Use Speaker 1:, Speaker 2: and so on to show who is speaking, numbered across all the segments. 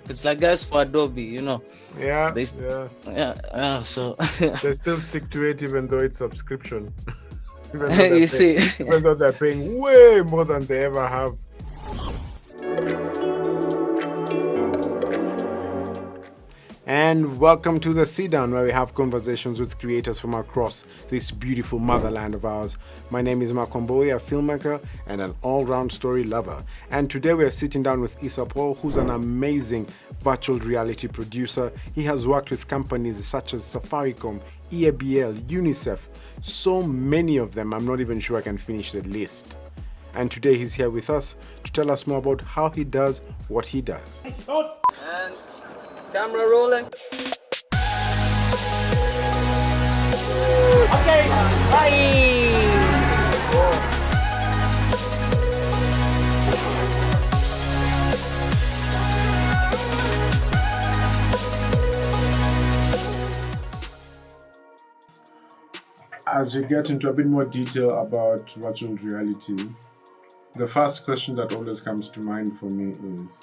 Speaker 1: it's like guys for Adobe, you know.
Speaker 2: Yeah,
Speaker 1: They,
Speaker 2: yeah.
Speaker 1: yeah. So
Speaker 2: They still stick to it even though it's subscription.
Speaker 1: you see,
Speaker 2: Even though they're paying way more than they ever have. And welcome to the Sit Down, where we have conversations with creators from across this beautiful motherland of ours. My name is Wambui, a filmmaker and an all-round story lover. And today we are sitting down with Isa Pual, who's an amazing virtual reality producer. He has worked with companies such as Safaricom, EABL, UNICEF, so many of them, I'm not even sure I can finish the list. And today he's here with us to tell us more about how he does what he does.
Speaker 1: and camera rolling.
Speaker 3: Okay, bye.
Speaker 2: As we get into a bit more detail about virtual reality, the first question that always comes to mind for me is,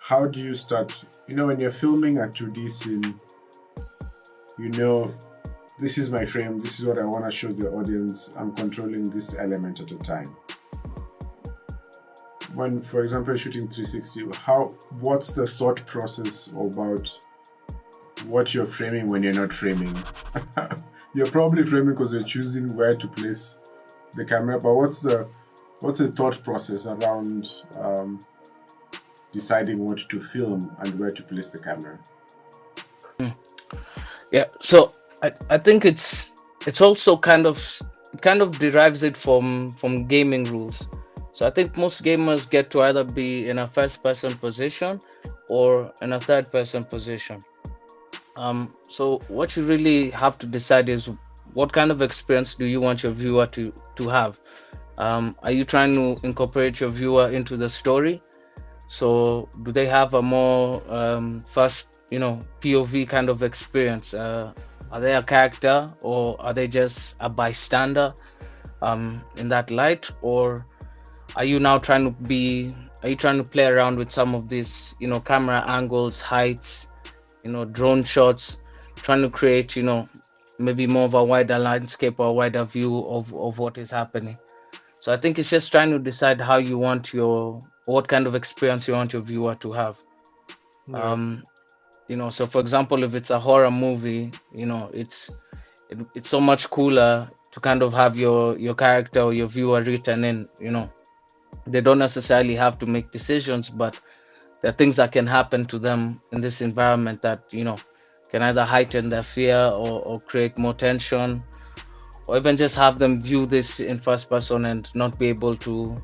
Speaker 2: how do you start? You know, when you're filming a 2D scene, you know, this is my frame, this is what I want to show the audience, I'm controlling this element at a time. When, for example, you're shooting 360, what's the thought process about what you're framing when you're not framing? You're probably framing because you're choosing where to place the camera, but what's the thought process around deciding what to film and where to place the camera?
Speaker 1: Yeah. So I think it's also kind of derives it from gaming rules. So I think most gamers get to either be in a first person position or in a third person position. So what you really have to decide is what kind of experience do you want your viewer to have. Are you trying to incorporate your viewer into the story? So do they have a more first, POV kind of experience? Are they a character, or are they just a bystander in that light? Or are you now trying to play around with some of these, camera angles, heights, drone shots, trying to create, maybe more of a wider landscape or a wider view of what is happening. So I think it's just trying to decide how you want what kind of experience you want your viewer to have.
Speaker 2: Yeah.
Speaker 1: So for example, if it's a horror movie, it's so much cooler to kind of have your character or your viewer written in. They don't necessarily have to make decisions, but there are things that can happen to them in this environment that can either heighten their fear or create more tension, or even just have them view this in first person and not be able to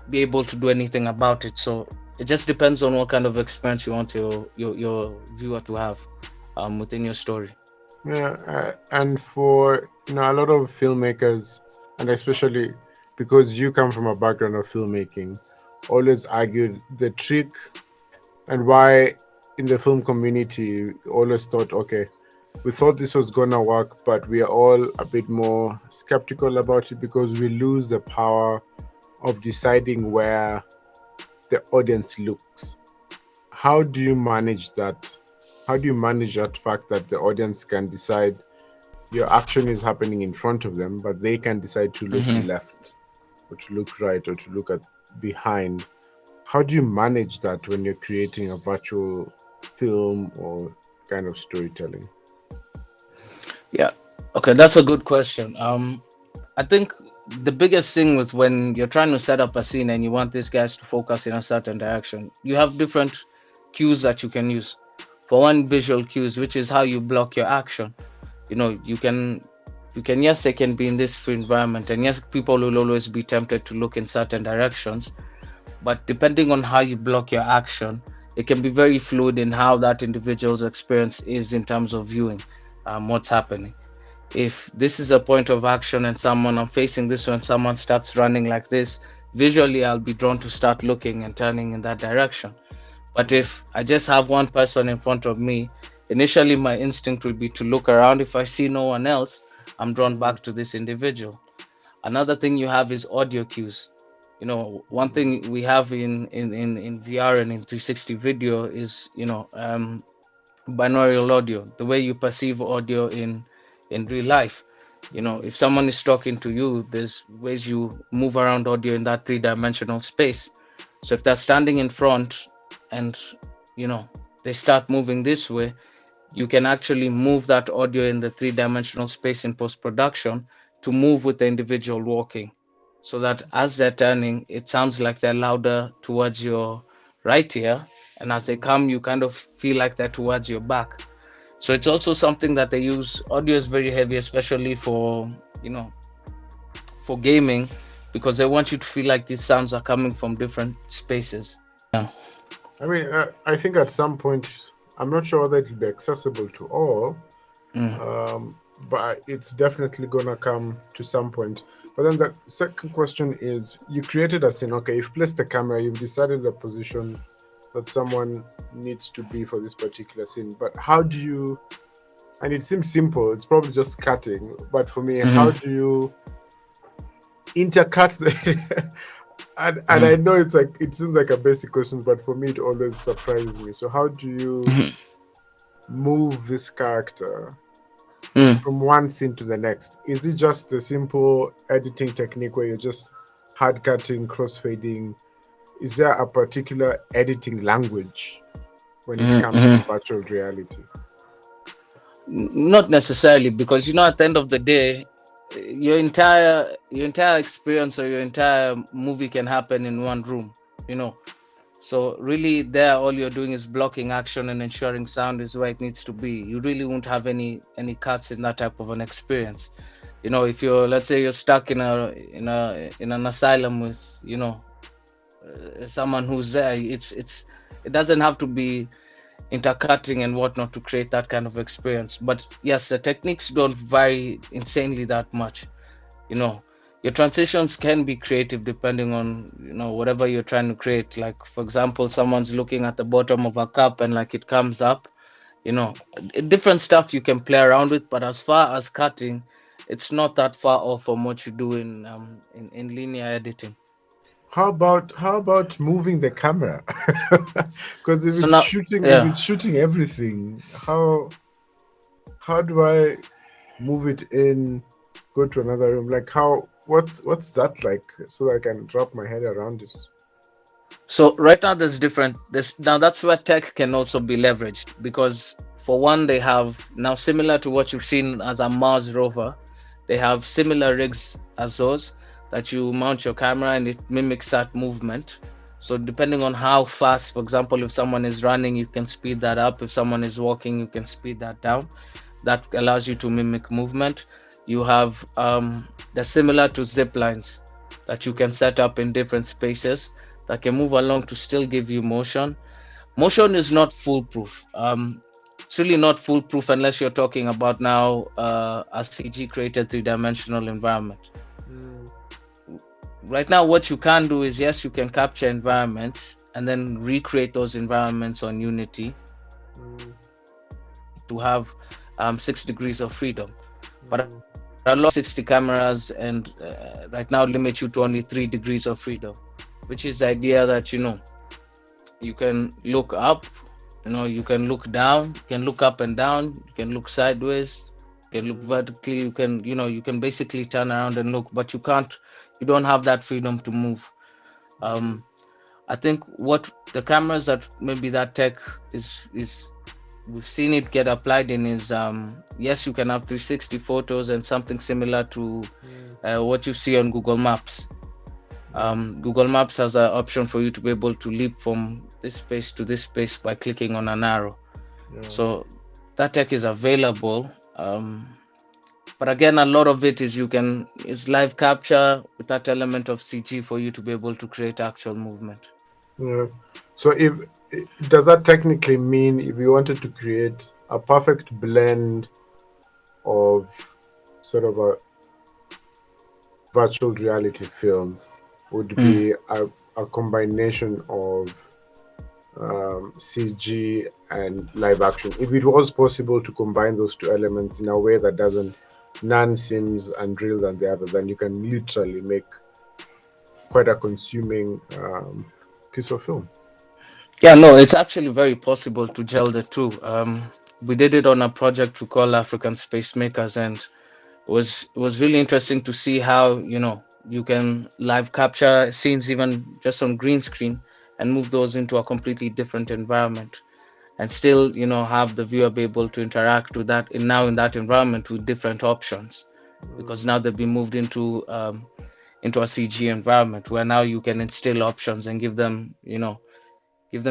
Speaker 1: do anything about it. So it just depends on what kind of experience you want your viewer to have within your story.
Speaker 2: Yeah, and for a lot of filmmakers, and especially because you come from a background of filmmaking, always argued the trick and why in the film community always thought, okay, we thought this was gonna work, but we are all a bit more skeptical about it because we lose the power of deciding where the audience looks. How do you manage that? How do you manage that fact that the audience can decide your action is happening in front of them, but they can decide to look left or to look right or to look at behind? How do you manage that when you're creating a virtual film or kind of storytelling?
Speaker 1: Yeah. Okay, that's a good question. I think the biggest thing with when you're trying to set up a scene and you want these guys to focus in a certain direction, you have different cues that you can use. For one, visual cues, which is how you block your action. You can yes, they can be in this free environment, and yes, people will always be tempted to look in certain directions. But depending on how you block your action, it can be very fluid in how that individual's experience is in terms of viewing what's happening. If this is a point of action and I'm facing this when someone starts running like this, visually I'll be drawn to start looking and turning in that direction. But if I just have one person in front of me, initially my instinct will be to look around. If I see no one else, I'm drawn back to this individual. Another thing you have is audio cues. One thing we have in VR and in 360 video is, binaural audio, the way you perceive audio in real life. If someone is talking to you, there's ways you move around audio in that three-dimensional space. So if they're standing in front and they start moving this way, you can actually move that audio in the three-dimensional space in post-production to move with the individual walking, so that as they're turning, it sounds like they're louder towards your right ear, and as they come, you kind of feel like they're towards your back. So it's also something that they use. Audio is very heavy, especially for gaming, because they want you to feel like these sounds are coming from different spaces. Yeah.
Speaker 2: I mean, I think at some point, I'm not sure whether it'll be accessible to all, but it's definitely gonna come to some point. But then the second question is, you created a scene. Okay, you've placed the camera, you've decided the position that someone needs to be for this particular scene. But how do you? And it seems simple. It's probably just cutting. But for me, how do you intercut the? And I know it seems like a basic question, but for me it always surprises me. So how do you move this character from one scene to the next? Is it just the simple editing technique where you're just hard cutting, crossfading? Is there a particular editing language when it comes to virtual reality?
Speaker 1: Not necessarily, because at the end of the day, your entire experience or your entire movie can happen in one room. So really, there all you're doing is blocking action and ensuring sound is where it needs to be. You really won't have any cuts in that type of an experience. If let's say you're stuck in an asylum with someone who's there, it doesn't have to be intercutting and whatnot to create that kind of experience. But yes, the techniques don't vary insanely that much. Your transitions can be creative depending on whatever you're trying to create. Like, for example, someone's looking at the bottom of a cup and like it comes up, different stuff you can play around with. But as far as cutting, it's not that far off from what you do in linear editing.
Speaker 2: How about moving the camera? Because if it's shooting everything, how do I move it in, go to another room? Like what's that like, so that I can wrap my head around it?
Speaker 1: So right now now that's where tech can also be leveraged, because for one, they have now, similar to what you've seen as a Mars rover, they have similar rigs as those that you mount your camera and it mimics that movement. So depending on how fast, for example, if someone is running, you can speed that up. If someone is walking, you can speed that down. That allows you to mimic movement. You have they're similar to zip lines that you can set up in different spaces that can move along to still give you motion. Motion is not foolproof. It's really not foolproof unless you're talking about now a CG created three-dimensional environment. Right now, what you can do is, yes, you can capture environments and then recreate those environments on Unity to have 6 degrees of freedom. But a lot of 60 cameras and right now limit you to only 3 degrees of freedom, which is the idea that you can look up, you can look down, you can look up and down, you can look sideways, you can look vertically, you can basically turn around and look, but you don't have that freedom to move. I think what the cameras that maybe that tech is we've seen it get applied in is yes, you can have 360 photos and something similar to what you see on Google Maps. Google Maps has an option for you to be able to leap from this space to this space by clicking on an arrow. So that tech is available. But again, a lot of it is live capture with that element of CG for you to be able to create actual movement.
Speaker 2: So does that technically mean if you wanted to create a perfect blend of sort of a virtual reality film, would be a combination of CG and live action? If it was possible to combine those two elements in a way that none seems unreal than the other, then you can literally make quite a consuming piece of film.
Speaker 1: Yeah, no, it's actually very possible to gel the two. We did it on a project we call African Space Makers, and it was really interesting to see how you can live capture scenes even just on green screen and move those into a completely different environment, and still have the viewer be able to interact with that in that environment with different options, because now they've been moved into a CG environment where now you can instill options and give them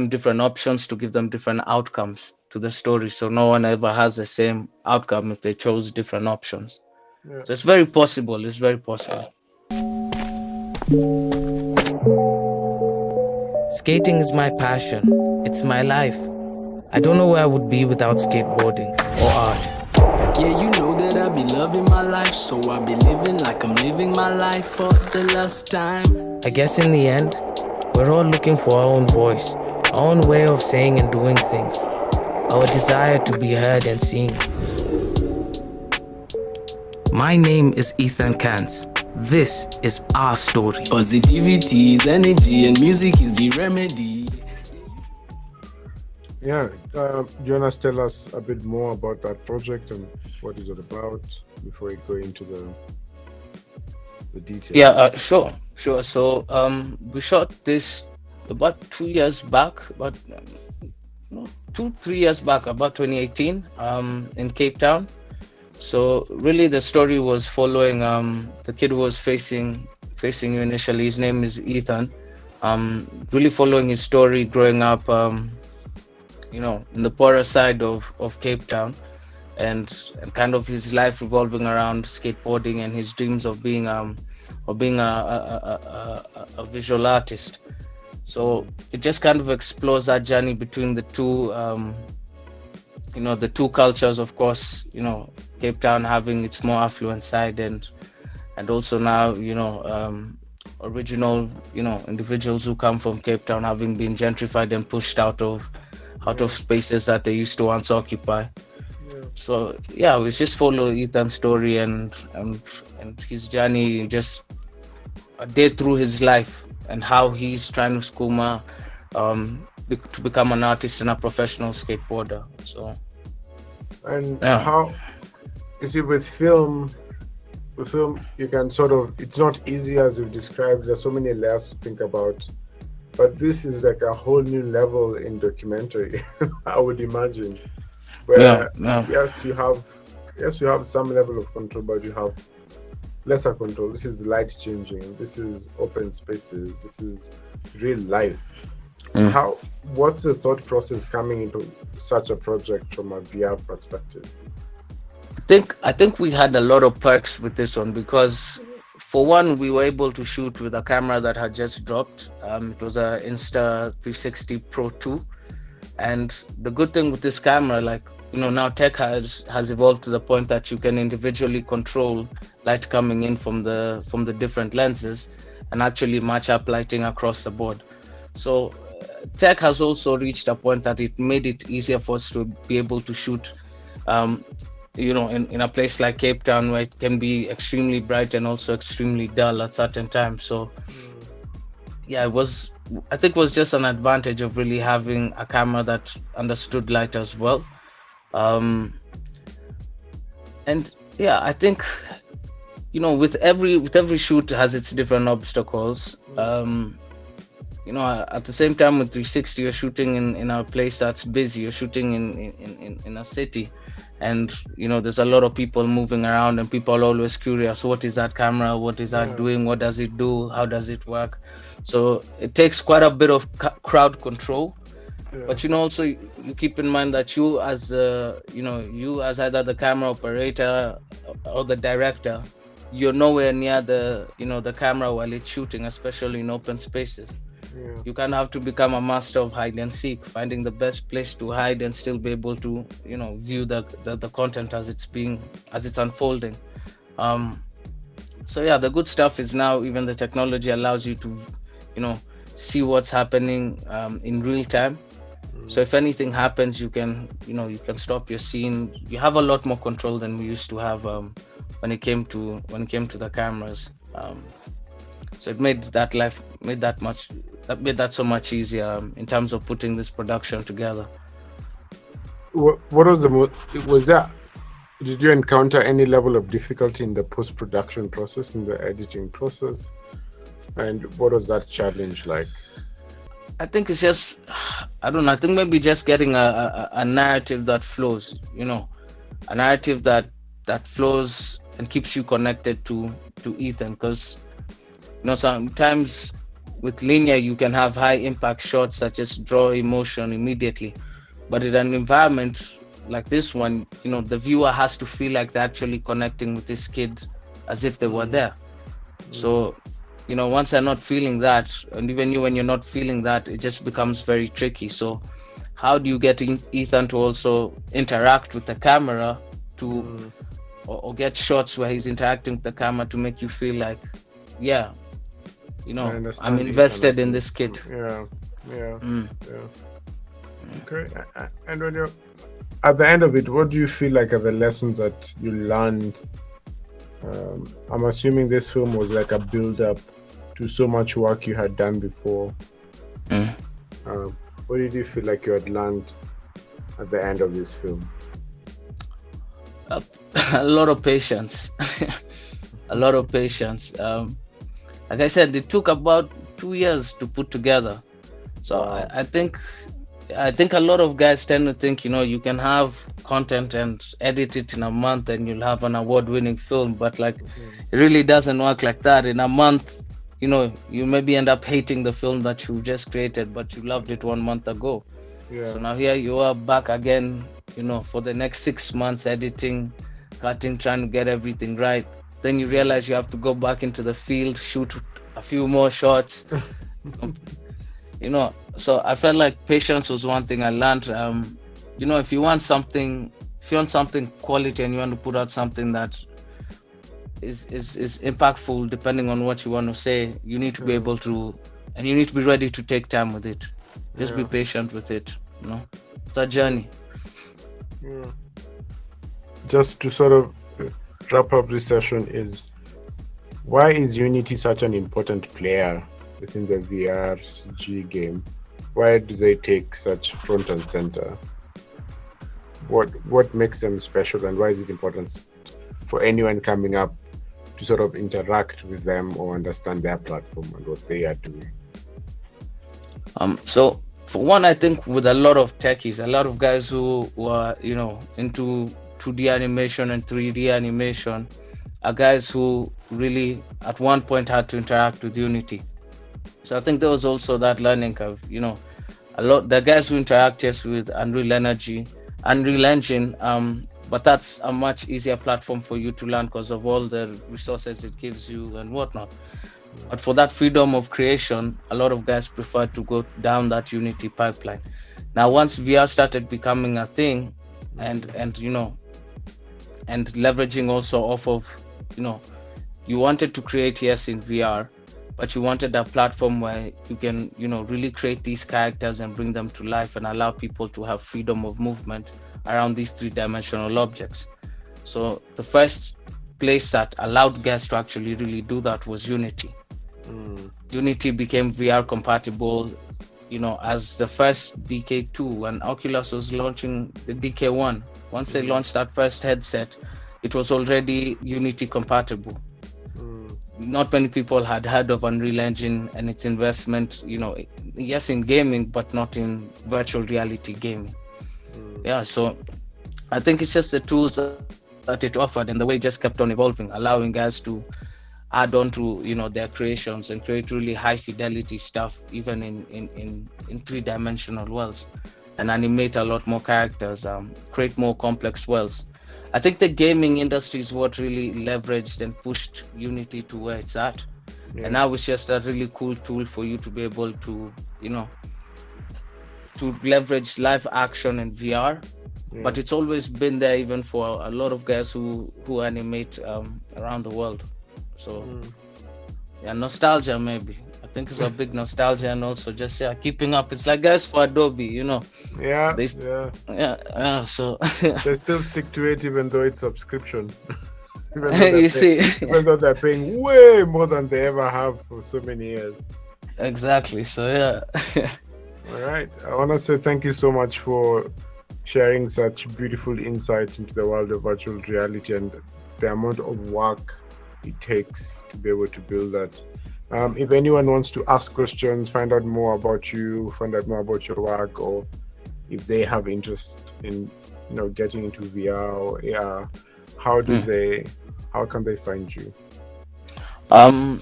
Speaker 1: different options to give them different outcomes to the story, so no one ever has the same outcome if they chose different options.
Speaker 2: Yeah.
Speaker 1: So it's very possible. It's very possible. Skating is my passion. It's my life. I don't know where I would be without skateboarding or art.
Speaker 4: Yeah, you know that I be loving my life, so I be living like I'm living my life for the last time.
Speaker 1: I guess in the end, we're all looking for our own voice, our own way of saying and doing things, our desire to be heard and seen. My name is Ethan Kantz. This is our story.
Speaker 4: Positivity is energy and music is the remedy.
Speaker 2: Yeah, do you want to tell us a bit more about that project and what is it about before we go into the details?
Speaker 1: Yeah, sure. So, we shot this about 2 years back, about 2-3 years back, about 2018, in Cape Town. So really, the story was following the kid who was facing you initially. His name is Ethan. Really following his story growing up, in the poorer side of Cape Town, and kind of his life revolving around skateboarding and his dreams of being a visual artist. So it just kind of explores that journey between the two, the two cultures, of course. Cape Town having its more affluent side, and also now original individuals who come from Cape Town having been gentrified and pushed out of spaces that they used to once occupy. So yeah, we just follow Ethan's story and his journey, just a day through his life, and how he's trying to skooma to become an artist and a professional skateboarder. So
Speaker 2: and
Speaker 1: yeah.
Speaker 2: How you see with film you can it's not easy as you've described. There's so many layers to think about, but this is like a whole new level in documentary. I would imagine, where yes you have some level of control, but you have lesser control. This is light changing, this is open spaces, this is real life. What's the thought process coming into such a project from a VR perspective?
Speaker 1: I think we had a lot of perks with this one, because for one, we were able to shoot with a camera that had just dropped. It was a Insta360 Pro 2, and the good thing with this camera, now tech has evolved to the point that you can individually control light coming in from the different lenses and actually match up lighting across the board. So tech has also reached a point that it made it easier for us to be able to shoot in a place like Cape Town, where it can be extremely bright and also extremely dull at certain times. So yeah, I think it was just an advantage of really having a camera that understood light as well. And yeah, I think with every shoot has its different obstacles. At the same time, with 360, you're shooting in a place that's busy. You're shooting in a city, and there's a lot of people moving around, and people are always curious, what is that camera, what is that doing, what does it do, how does it work? So it takes quite a bit of crowd control. But also you keep in mind that you as either the camera operator or the director, you're nowhere near the camera while it's shooting, especially in open spaces. You kind of have to become a master of hide and seek, finding the best place to hide and still be able to view the content as it's unfolding. So yeah, the good stuff is now even the technology allows you to see what's happening in real time. So if anything happens, you can stop your scene. You have a lot more control than we used to have when it came to the cameras. So it made that so much easier in terms of putting this production together.
Speaker 2: What was the was that? Did you encounter any level of difficulty in the post-production process, in the editing process, and what was that challenge like?
Speaker 1: I think it's just, I don't know. I think maybe just getting a narrative that flows. A narrative that flows and keeps you connected to Ethan, because sometimes with linear you can have high impact shots that just draw emotion immediately, but in an environment like this one, the viewer has to feel like they're actually connecting with this kid as if they were there. So once they're not feeling that, and even you, when you're not feeling that, it just becomes very tricky. So how do you get Ethan to also interact with the camera to or get shots where he's interacting with the camera to make you feel like, yeah, I'm invested in this kid.
Speaker 2: Yeah. Okay. And when you're at the end of it, what do you feel like are the lessons that you learned? I'm assuming this film was like a build-up to so much work you had done before. What did you feel like you had learned at the end of this film?
Speaker 1: A lot of patience. A lot of patience. Like I said, it took about 2 years to put together. So wow. I think a lot of guys tend to think, you can have content and edit it in a month and you'll have an award-winning film, but it really doesn't work like that. In a month, you maybe end up hating the film that you just created, but you loved it 1 month ago.
Speaker 2: Yeah.
Speaker 1: So now here you are back again, for the next 6 months, editing, cutting, trying to get everything right. Then you realize you have to go back into the field, shoot a few more shots. So I felt like patience was one thing I learned. If you want something quality and you want to put out something that is impactful, depending on what you want to say, you need to be able to, and you need to be ready to take time with it. Just be patient with it. It's a journey.
Speaker 2: Yeah. Just to sort of wrap up this session, why is Unity such an important player within the VR CG game? Why do they take such front and center? What makes them special, and why is it important for anyone coming up to sort of interact with them or understand their platform and what they are doing?
Speaker 1: So for one, I think with a lot of techies, a lot of guys who are into 2D animation and 3D animation are guys who really at one point had to interact with Unity. So I think there was also that learning curve. The guys who interact with Unreal Engine, but that's a much easier platform for you to learn because of all the resources it gives you and whatnot. But for that freedom of creation, a lot of guys prefer to go down that Unity pipeline. Now, once VR started becoming a thing, and leveraging also off of, you wanted to create in VR, but you wanted a platform where you can, really create these characters and bring them to life and allow people to have freedom of movement around these three-dimensional objects. So the first place that allowed guys to actually really do that was Unity. Unity became VR compatible, as the first DK2 when Oculus was launching the DK1. Once they launched that first headset, it was already Unity compatible. Not many people had heard of Unreal Engine and its investment, yes, in gaming, but not in virtual reality gaming. Yeah, so I think it's just the tools that it offered and the way it just kept on evolving, allowing guys to add on to their creations and create really high fidelity stuff, even in three-dimensional worlds, and animate a lot more characters, create more complex worlds. I think the gaming industry is what really leveraged and pushed Unity to where it's at. And now it's just a really cool tool for you to be able to, to leverage live action in VR. But it's always been there even for a lot of guys who animate around the world. So nostalgia maybe. I think it's a big nostalgia, and also just keeping up. It's like guys for Adobe,
Speaker 2: So
Speaker 1: they
Speaker 2: they still stick to it even though it's subscription.
Speaker 1: You see,
Speaker 2: even though they're paying way more than they ever have for so many years.
Speaker 1: exactly. So yeah.
Speaker 2: All right. I want to say thank you so much for sharing such beautiful insight into the world of virtual reality and the amount of work it takes to be able to build that. If anyone wants to ask questions, find out more about you, find out more about your work, or if they have interest in getting into VR or AR, how can they find you?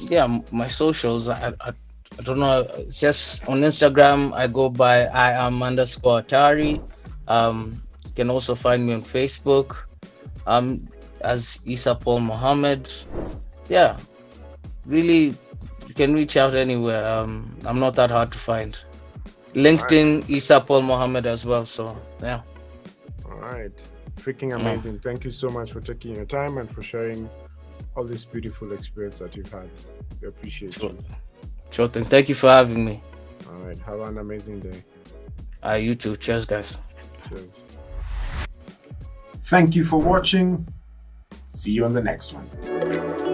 Speaker 1: Yeah, my socials. I don't know. It's just on Instagram. I go by @I am_Atari. You can also find me on Facebook. As Isa Mohamed. Yeah, really, you can reach out anywhere. I'm not that hard to find. LinkedIn, Isa Mohamed as well. So yeah.
Speaker 2: All right. Freaking amazing. Thank you so much for taking your time and for sharing all this beautiful experience that you've had. We appreciate you.
Speaker 1: Sure thing. Thank you for having me.
Speaker 2: All right. Have an amazing day.
Speaker 1: You too. Cheers, guys.
Speaker 2: Cheers.
Speaker 5: Thank you for watching. See you on the next one.